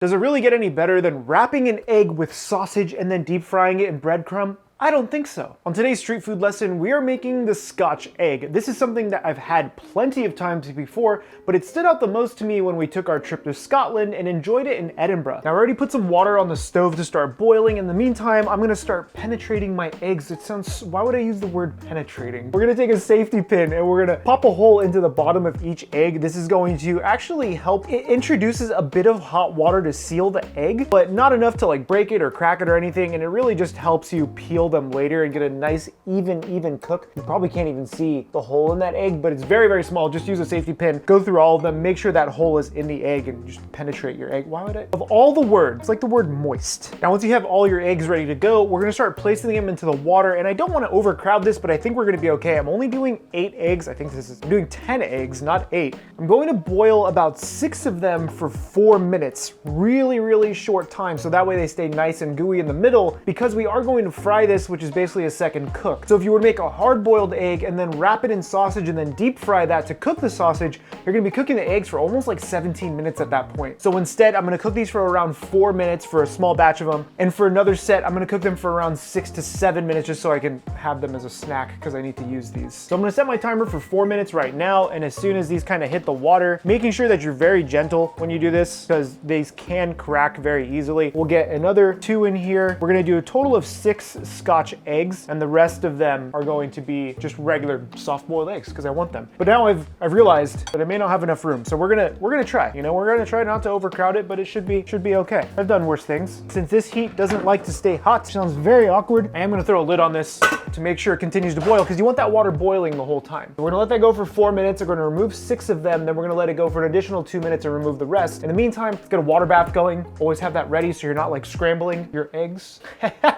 Does it really get any better than wrapping an egg with sausage and then deep frying it in breadcrumb? I don't think so. On today's street food lesson, we are making the Scotch egg. This is something that I've had plenty of times before, but it stood out the most to me when we took our trip to Scotland and enjoyed it in Edinburgh. Now I already put some water on the stove to start boiling. In the meantime, I'm gonna start penetrating my eggs. It sounds, why would I use the word penetrating? We're gonna take a safety pin and we're gonna pop a hole into the bottom of each egg. This is going to actually help. It introduces a bit of hot water to seal the egg, but not enough to like break it or crack it or anything. And it really just helps you peel them later and get a nice even cook. You probably can't even see the hole in that egg, but it's very, very small. Just use a safety pin, go through all of them, make sure that hole is in the egg and just penetrate your egg. Why would I? Of all the words, like the word moist. Now, once you have all your eggs ready to go, we're gonna start placing them into the water. And I don't wanna overcrowd this, but I think we're gonna be okay. I'm only doing 8 eggs. I'm doing 10 eggs, not 8. I'm going to boil about 6 of them for 4 minutes. Really, really short time. So that way they stay nice and gooey in the middle, because we are going to fry this, which is basically a second cook. So if you were to make a hard-boiled egg and then wrap it in sausage and then deep fry that to cook the sausage, you're gonna be cooking the eggs for almost like 17 minutes at that point. So instead, I'm gonna cook these for around 4 minutes for a small batch of them. And for another set, I'm gonna cook them for around 6 to 7 minutes just so I can have them as a snack because I need to use these. So I'm gonna set my timer for 4 minutes right now. And as soon as these kind of hit the water, making sure that you're very gentle when you do this because these can crack very easily. We'll get another 2 in here. We're gonna do a total of 6 Scotch eggs, and the rest of them are going to be just regular soft-boiled eggs because I want them. But now I've realized that I may not have enough room, so we're gonna try. You know, we're gonna try not to overcrowd it, but it should be okay. I've done worse things. Since this heat doesn't like to stay hot, it sounds very awkward. I am gonna throw a lid on this to make sure it continues to boil because you want that water boiling the whole time. So we're gonna let that go for 4 minutes. We're gonna remove 6 of them, then we're gonna let it go for an additional 2 minutes and remove the rest. In the meantime, get a water bath going. Always have that ready so you're not like scrambling your eggs.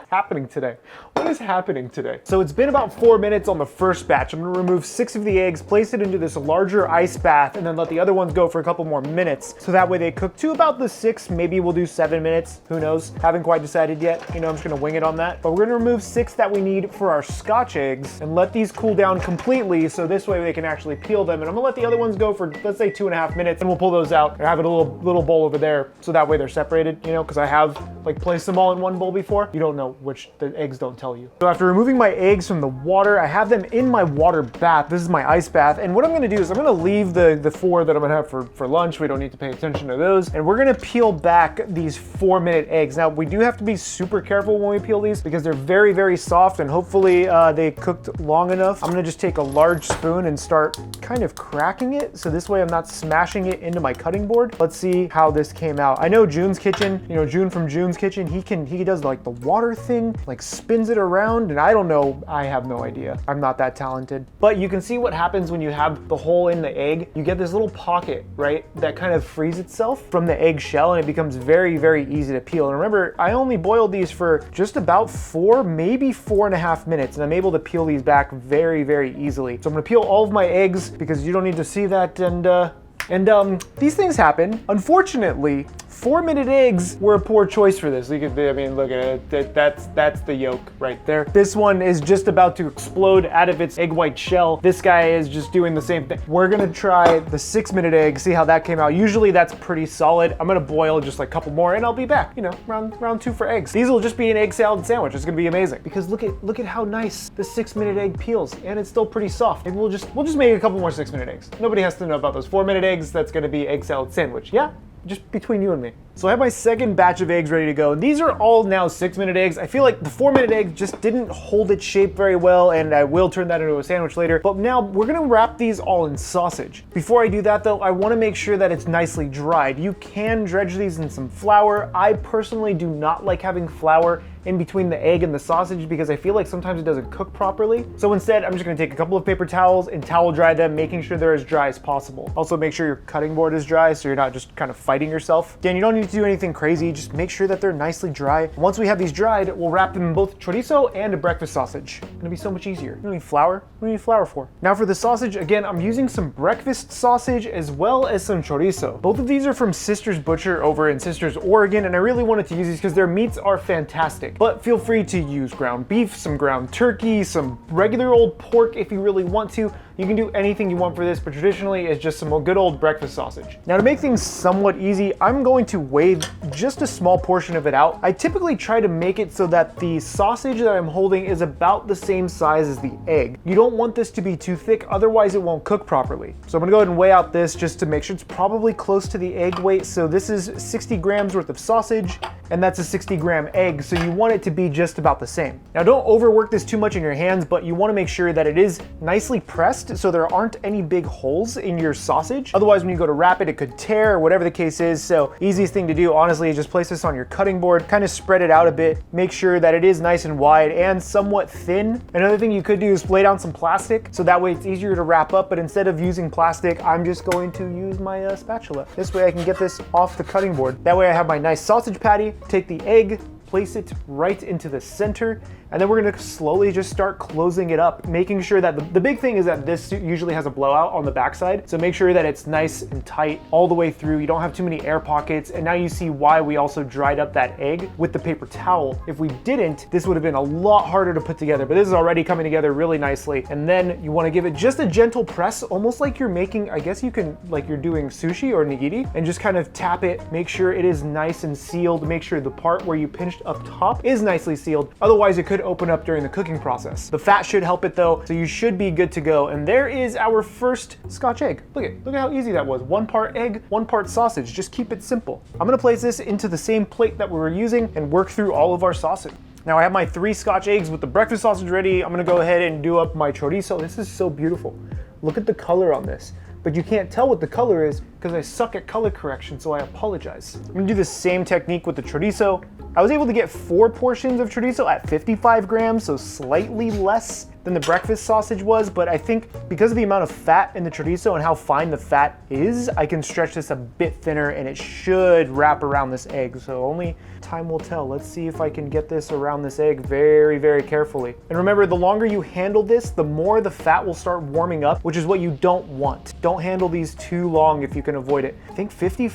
Happening today? What is happening today? So it's been about 4 minutes on the first batch. I'm gonna remove 6 of the eggs, place it into this larger ice bath, and then let the other ones go for a couple more minutes. So that way they cook to about the 6, maybe we'll do 7 minutes. Who knows? Haven't quite decided yet. You know, I'm just gonna wing it on that. But we're gonna remove 6 that we need for our Scotch eggs and let these cool down completely so this way they can actually peel them. And I'm gonna let the other ones go for, let's say, 2.5 minutes, and we'll pull those out. I have a little bowl over there so that way they're separated, you know, because I have like placed them all in one bowl before. You don't know which, the eggs don't tell you. So after removing my eggs from the water, I have them in my water bath. This is my ice bath. And what I'm gonna do is I'm gonna leave the 4 that I'm gonna have for lunch. We don't need to pay attention to those. And we're gonna peel back these 4-minute eggs. Now, we do have to be super careful when we peel these because they're very, very soft and hopefully they cooked long enough. I'm gonna just take a large spoon and start kind of cracking it. So this way I'm not smashing it into my cutting board. Let's see how this came out. I know June's Kitchen, you know, June from June's Kitchen, he does like the water thing, like spins it around, and I don't know, I have no idea. I'm not that talented. But you can see what happens when you have the hole in the egg. You get this little pocket, right, that kind of frees itself from the egg shell, and it becomes very, very easy to peel. And remember, I only boiled these for just about 4, maybe 4.5 minutes, and I'm able to peel these back very, very easily. So I'm gonna peel all of my eggs because you don't need to see that, and these things happen. Unfortunately, 4-minute eggs were a poor choice for this. You could, I mean, look at it. That's the yolk right there. This one is just about to explode out of its egg white shell. This guy is just doing the same thing. We're gonna try the 6-minute egg, see how that came out. Usually that's pretty solid. I'm gonna boil just like a couple more and I'll be back, you know, round 2 for eggs. These will just be an egg salad sandwich. It's gonna be amazing because look at how nice the 6-minute egg peels, and it's still pretty soft. Maybe we'll just make a couple more 6-minute eggs. Nobody has to know about those 4-minute eggs. That's gonna be egg salad sandwich. Yeah? Just between you and me. So I have my second batch of eggs ready to go. And these are all now 6-minute eggs. I feel like the 4-minute egg just didn't hold its shape very well, and I will turn that into a sandwich later. But now we're gonna wrap these all in sausage. Before I do that though, I wanna make sure that it's nicely dried. You can dredge these in some flour. I personally do not like having flour in between the egg and the sausage because I feel like sometimes it doesn't cook properly. So instead, I'm just gonna take a couple of paper towels and towel dry them, making sure they're as dry as possible. Also make sure your cutting board is dry so you're not just kind of fighting yourself. Again, you don't need to do anything crazy, just make sure that they're nicely dry. Once we have these dried, we'll wrap them in both chorizo and a breakfast sausage. It's gonna be so much easier. You don't need flour. What do you need flour for? Now for the sausage, again, I'm using some breakfast sausage as well as some chorizo. Both of these are from Sister's Butcher over in Sisters, Oregon, and I really wanted to use these because their meats are fantastic. But feel free to use ground beef, some ground turkey, some regular old pork if you really want to. You can do anything you want for this, but traditionally it's just some good old breakfast sausage. Now to make things somewhat easy, I'm going to weigh just a small portion of it out. I typically try to make it so that the sausage that I'm holding is about the same size as the egg. You don't want this to be too thick, otherwise it won't cook properly. So I'm gonna go ahead and weigh out this just to make sure it's probably close to the egg weight. So this is 60 grams worth of sausage, and that's a 60-gram egg, so you want it to be just about the same. Now don't overwork this too much in your hands, but you wanna make sure that it is nicely pressed so there aren't any big holes in your sausage. Otherwise, when you go to wrap it, it could tear or whatever the case is. So easiest thing to do, honestly, is just place this on your cutting board, kind of spread it out a bit, make sure that it is nice and wide and somewhat thin. Another thing you could do is lay down some plastic, so that way it's easier to wrap up, but instead of using plastic, I'm just going to use my spatula. This way I can get this off the cutting board. That way I have my nice sausage patty, take the egg, place it right into the center, and then we're gonna slowly just start closing it up, making sure that the big thing is that this usually has a blowout on the backside, so make sure that it's nice and tight all the way through. You don't have too many air pockets, and now you see why we also dried up that egg with the paper towel. If we didn't, this would have been a lot harder to put together, but this is already coming together really nicely. And then you wanna give it just a gentle press, almost like you're making, I guess you can, like you're doing sushi or nigiri, and just kind of tap it, make sure it is nice and sealed, make sure the part where you pinched up top is nicely sealed. Otherwise, it could open up during the cooking process. The fat should help it though, so you should be good to go. And there is our first Scotch egg. Look at how easy that was. 1 part egg, 1 part sausage. Just keep it simple. I'm gonna place this into the same plate that we were using and work through all of our sausage. Now I have my 3 Scotch eggs with the breakfast sausage ready. I'm gonna go ahead and do up my chorizo. This is so beautiful. Look at the color on this. But you can't tell what the color is because I suck at color correction, so I apologize. I'm gonna do the same technique with the chorizo. I was able to get 4 portions of chorizo at 55 grams, so slightly less than the breakfast sausage was, but I think because of the amount of fat in the chorizo and how fine the fat is, I can stretch this a bit thinner and it should wrap around this egg, so only time will tell. Let's see if I can get this around this egg very, very carefully. And remember, the longer you handle this, the more the fat will start warming up, which is what you don't want. Don't handle these too long if you can avoid it. I think 50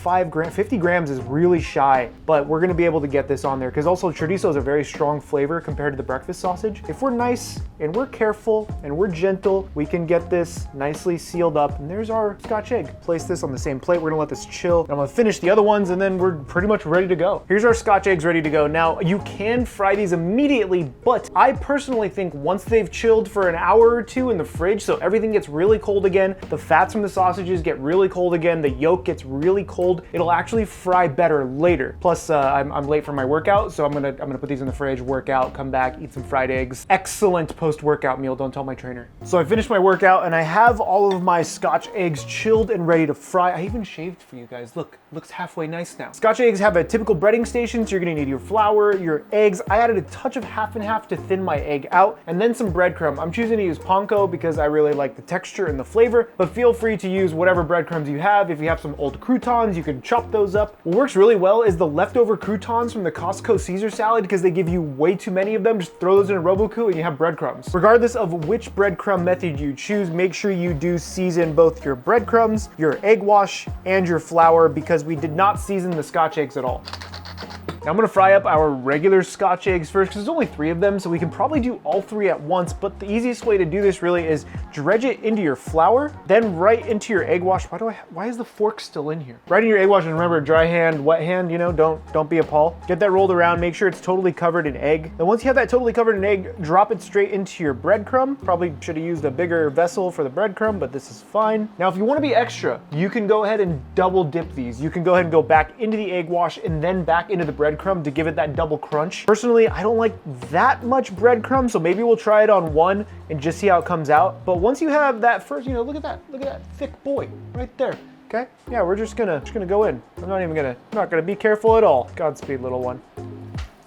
grams is really shy, but we're gonna be able to get this on there because also chorizo is a very strong flavor compared to the breakfast sausage. If we're nice and we're careful and we're gentle, we can get this nicely sealed up. And there's our Scotch egg. Place this on the same plate. We're gonna let this chill. And I'm gonna finish the other ones and then we're pretty much ready to go. Here's our Scotch eggs ready to go. Now you can fry these immediately, but I personally think once they've chilled for an hour or 2 in the fridge, so everything gets really cold again, the fats from the sausages get really cold again, the yolk gets really cold, it'll actually fry better later. Plus I'm late for my workout, so I'm gonna put these in the fridge, work out, come back, eat some fried eggs. Excellent post-workout meal, don't tell my trainer. So I finished my workout and I have all of my Scotch eggs chilled and ready to fry. I even shaved for you guys. Look, looks halfway nice now. Scotch eggs have a typical breading station, so you're gonna need your flour, your eggs. I added a touch of half and half to thin my egg out, and then some breadcrumb. I'm choosing to use panko because I really like the texture and the flavor, but feel free to use whatever breadcrumbs you have. If you have some old croutons, you can chop those up. What works really well is the leftover croutons from the Costco Caesar salad because they give you way too many of them. Just throw those in a Roboku and you have breadcrumbs. Regardless of which breadcrumb method you choose, make sure you do season both your breadcrumbs, your egg wash, and your flour because we did not season the Scotch eggs at all. Now I'm gonna fry up our regular Scotch eggs first because there's only 3 of them, so we can probably do all 3 at once, but the easiest way to do this really is dredge it into your flour, then right into your egg wash. Why is the fork still in here? Right in your egg wash, and remember, dry hand, wet hand, you know, don't be a Paul. Get that rolled around, make sure it's totally covered in egg. Then once you have that totally covered in egg, drop it straight into your breadcrumb. Probably should have used a bigger vessel for the breadcrumb, but this is fine. Now, if you wanna be extra, you can go ahead and double dip these. You can go ahead and go back into the egg wash and then back into the breadcrumb to give it that double crunch. Personally, I don't like that much breadcrumb, so maybe we'll try it on one and just see how it comes out. But once you have that first, you know, look at that thick boy right there. Okay, yeah, we're just gonna go in. I'm not gonna be careful at all. Godspeed, little one.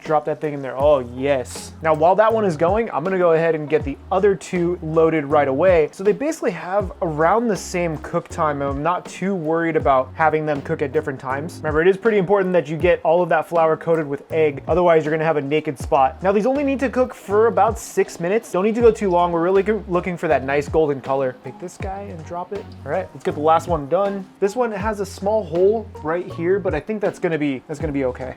Drop that thing in there. Oh, yes. Now, while that one is going, I'm gonna go ahead and get the other 2 loaded right away. So they basically have around the same cook time, and I'm not too worried about having them cook at different times. Remember, it is pretty important that you get all of that flour coated with egg, otherwise you're gonna have a naked spot. Now, these only need to cook for about 6 minutes. Don't need to go too long. We're really looking for that nice golden color. Take this guy and drop it. All right, let's get the last one done. This one has a small hole right here, but I think that's gonna be okay.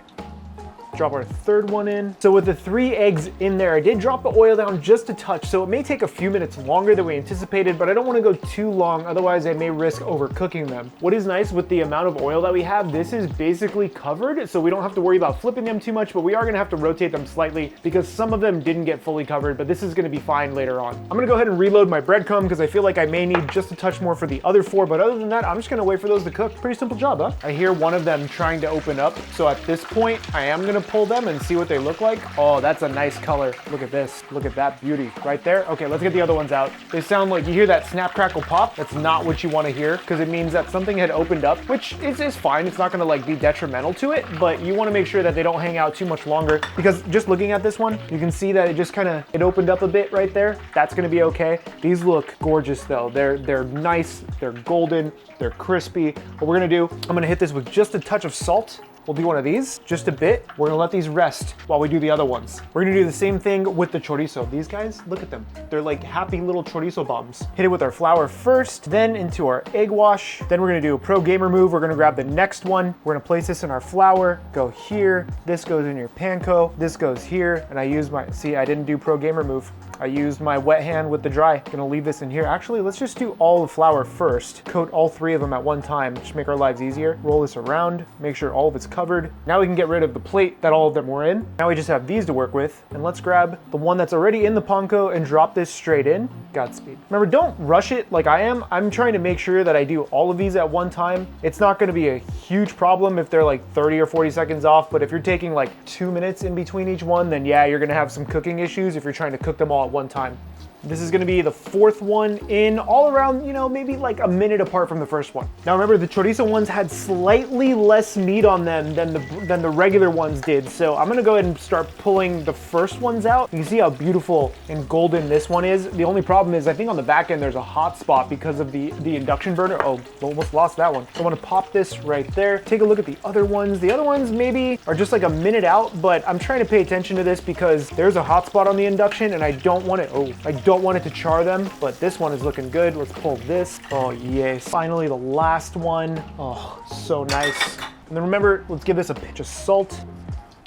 Drop our third one in. So with the 3 eggs in there, I did drop the oil down just a touch, so it may take a few minutes longer than we anticipated, but I don't want to go too long, otherwise I may risk overcooking them. What is nice with the amount of oil that we have, this is basically covered, so we don't have to worry about flipping them too much, but we are going to have to rotate them slightly because some of them didn't get fully covered, but this is going to be fine later on. I'm going to go ahead and reload my breadcrumb because I feel like I may need just a touch more for the other 4, but other than that, I'm just going to wait for those to cook. Pretty simple job, huh? I hear one of them trying to open up, so at this point, I am going to pull them and see what they look like. Oh, that's a nice color. Look at this. Look at that beauty right there. Okay, let's get the other ones out. They sound like, you hear that snap, crackle, pop? That's not what you want to hear because it means that something had opened up, which is fine. It's not going to like be detrimental to it, but you want to make sure that they don't hang out too much longer because just looking at this one, you can see that it just kind of, it opened up a bit right there. That's going to be okay. These look gorgeous though. They're nice. They're golden. They're crispy. What we're going to do, I'm going to hit this with just a touch of salt. We'll do one of these, just a bit. We're gonna let these rest while we do the other ones. We're gonna do the same thing with the chorizo. These guys, look at them. They're like happy little chorizo bombs. Hit it with our flour first, then into our egg wash. Then we're gonna do a pro gamer move. We're gonna grab the next one. We're gonna place this in our flour, go here. This goes in your panko. This goes here. And I used my, see, I didn't do pro gamer move. I used my wet hand with the dry. Gonna leave this in here. Actually, let's just do all the flour first. Coat all 3 of them at one time, just make our lives easier. Roll this around, make sure all of it's covered. Now we can get rid of the plate that all of them were in. Now we just have these to work with. And let's grab the one that's already in the panko and drop this straight in. Godspeed. Remember, don't rush it like I am. I'm trying to make sure that I do all of these at one time. It's not gonna be a huge problem if they're like 30 or 40 seconds off, but if you're taking like 2 minutes in between each one, then yeah, you're gonna have some cooking issues if you're trying to cook them all at one time. This is gonna be the 4th one in, all around, you know, maybe like a minute apart from the first one. Now remember, the chorizo ones had slightly less meat on them than the regular ones did. So I'm gonna go ahead and start pulling the first ones out. You can see how beautiful and golden this one is. The only problem is I think on the back end there's a hot spot because of the induction burner. Oh, almost lost that one. So I'm gonna pop this right there. Take a look at the other ones. The other ones maybe are just like a minute out, but I'm trying to pay attention to this because there's a hot spot on the induction and I don't want it, I don't want it to char them, but this one is looking good. Let's pull this. Oh yes, finally the last one. Oh, so nice. And then remember, let's give this a pinch of salt.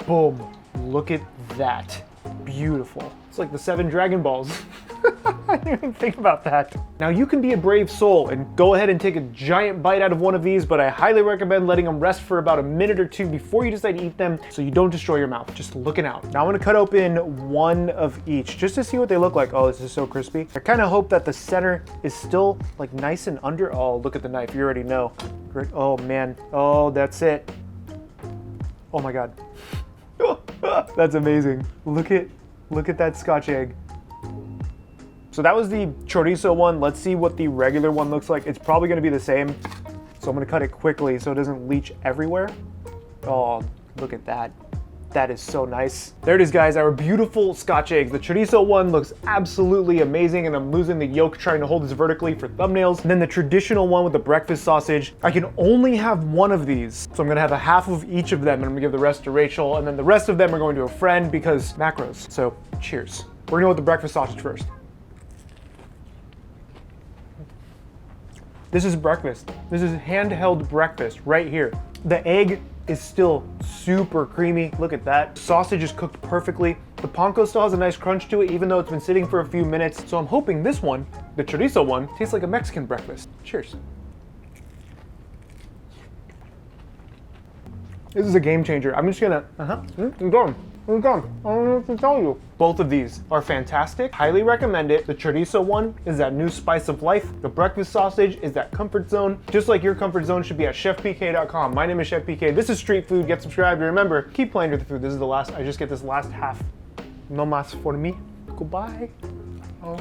Boom, look at that. Beautiful. It's like the 7 Dragon Balls. I didn't even think about that. Now you can be a brave soul and go ahead and take a giant bite out of one of these, but I highly recommend letting them rest for about a minute or 2 before you decide to eat them so you don't destroy your mouth. Just looking out. Now I'm gonna cut open one of each just to see what they look like. Oh, this is so crispy. I kind of hope that the center is still like nice and under. Oh, look at the knife, you already know. Oh man, oh, that's it. Oh my God. That's amazing. Look at that Scotch egg. So that was the chorizo one. Let's see what the regular one looks like. It's probably gonna be the same. So I'm gonna cut it quickly so it doesn't leach everywhere. Oh, look at that. That is so nice. There it is, guys, our beautiful Scotch eggs. The chorizo one looks absolutely amazing, and I'm losing the yolk trying to hold this vertically for thumbnails. And then the traditional one with the breakfast sausage, I can only have one of these. So I'm gonna have a half of each of them, and I'm gonna give the rest to Rachel, and then the rest of them are going to a friend because macros. So cheers. We're gonna go with the breakfast sausage first. This is breakfast. This is handheld breakfast right here. The egg is still super creamy. Look at that. Sausage is cooked perfectly. The panko still has a nice crunch to it, even though it's been sitting for a few minutes. So I'm hoping this one, the chorizo one, tastes like a Mexican breakfast. Cheers. This is a game changer. I'm just gonna, I'm done. I don't know what to tell you. Both of these are fantastic. Highly recommend it. The chorizo one is that new spice of life. The breakfast sausage is that comfort zone. Just like your comfort zone should be at chefpk.com. My name is Chef PK. This is Street Food. Get subscribed. And remember, keep playing with the food. This is the last. I just get this last half. No mas for me. Goodbye. Oh.